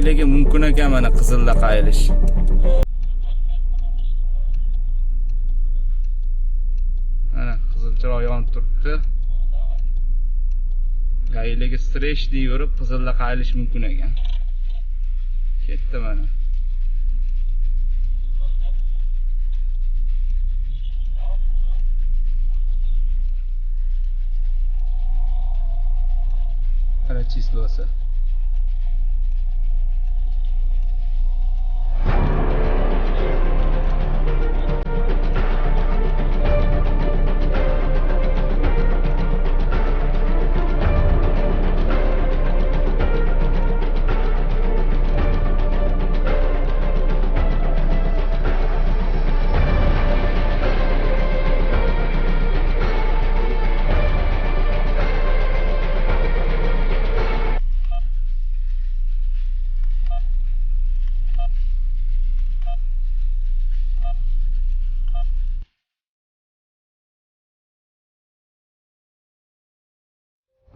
Gayligi mumkin ekan mana Qizilda qayilish. Mana qizil chiroq yonib turibdi. Gayligi stresh deb yurib Qizilda qayilish mumkin ekan. Ketdi mana. Qara chislosi.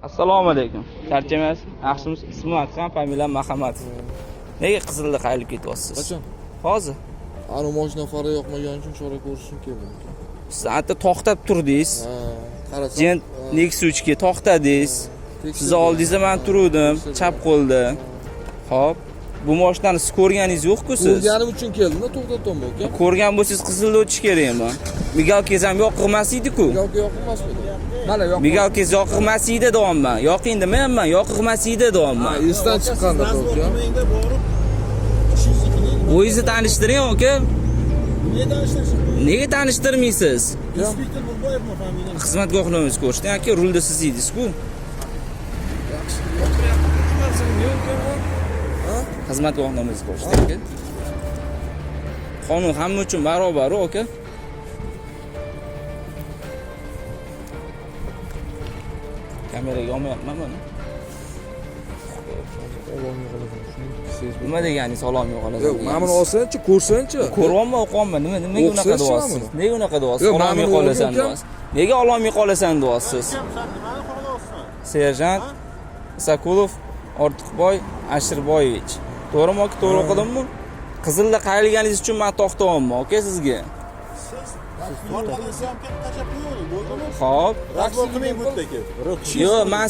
Assalomu alaykum. Charchamaysiz? Yaxshimisiz? Ismim Akram, familiyam Mahamadov. Nega Qizilda qayilib ketyapsiz? Qachon? Hozir. Ana mashina fari yoqmagani uchun chora ko'rish uchun keldim. Soatda to'xtab turdingiz. Qarasam. Jen Nexus'ga to'xtadingiz. Siz oldingizda men turdim, chap qo'lda. Xo'p. Bu mashinani siz ko'rganingiz yo'q-ku siz? Ko'rganim uchun keldim-da, to'xtatdim aka. Ko'rgan bo'lsangiz Qizilda o'tish kerakmi? Migalkangiz ham yoqmas edi-ku. Migalka yoqmasmidi? Mana yoq. Migalkangiz yoqmas edi deyapman. Yoqing demayapman, yoqmas edi deyapman. Esdan chiqqanda to'g'ri. O'zingizni tanishtiring aka. Nega tanishtirmaysiz? Inspektor Burboyevmi familiyam? Xizmat guvohnomangizni ko'rishdi aka, rulda siz edingiz-ku. Xizmat guvohnomangizni ko'rishdi aka. Qonun hamma uchun barobar aka. Kameraga olmayapman mana. Nima deganingiz salom yo'qoladi? Yo'q, mana buni olsanchi, ko'rsanchi. Ko'ryapman, o'qiyapman. Nega unaqa deyapsiz? Nega unaqa deyapsiz? Ololmay qolasan deyapsiz. Nega ololmay qolasan deyapsiz? Serjant Sakulov Ortiqboy Ashirboyevich. To'g'rimi aka? To'g'ri o'qidimmi? Qizilda qayilganingiz uchun men to'xtayapman aka sizga. Xo'p. Yo'q, men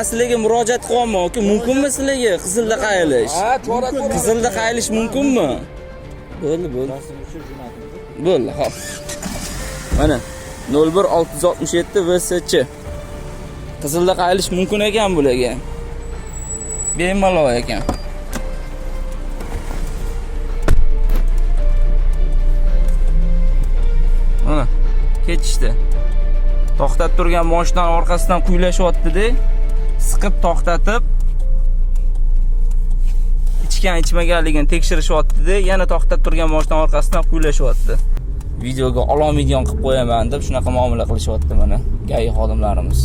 sizlarga murojaat qilyapman aka. Mumkinmi sizlarga Qizilda qayilish? Ha, chora ko'ring. Qizilda qayilish mumkinmi? Bo'ldi. Bo'ldi, xo'p. Mana 01667 VSC. Qizilda qayilish mumkin ekan bularga. Bemalol ekan. Mana ketishdi. To'xtab turgan mashinaning orqasidan quylashyapti-da. Siqib to'xtatib ichmaganligini tekshirishyapti-da, yana to'xtab turgan mashinaning orqasidan quylashyapti. Videoga ololmaydigan qilib qo'yaman deb shunaqa muomala qilishyapti mana GAI xodimlarimiz.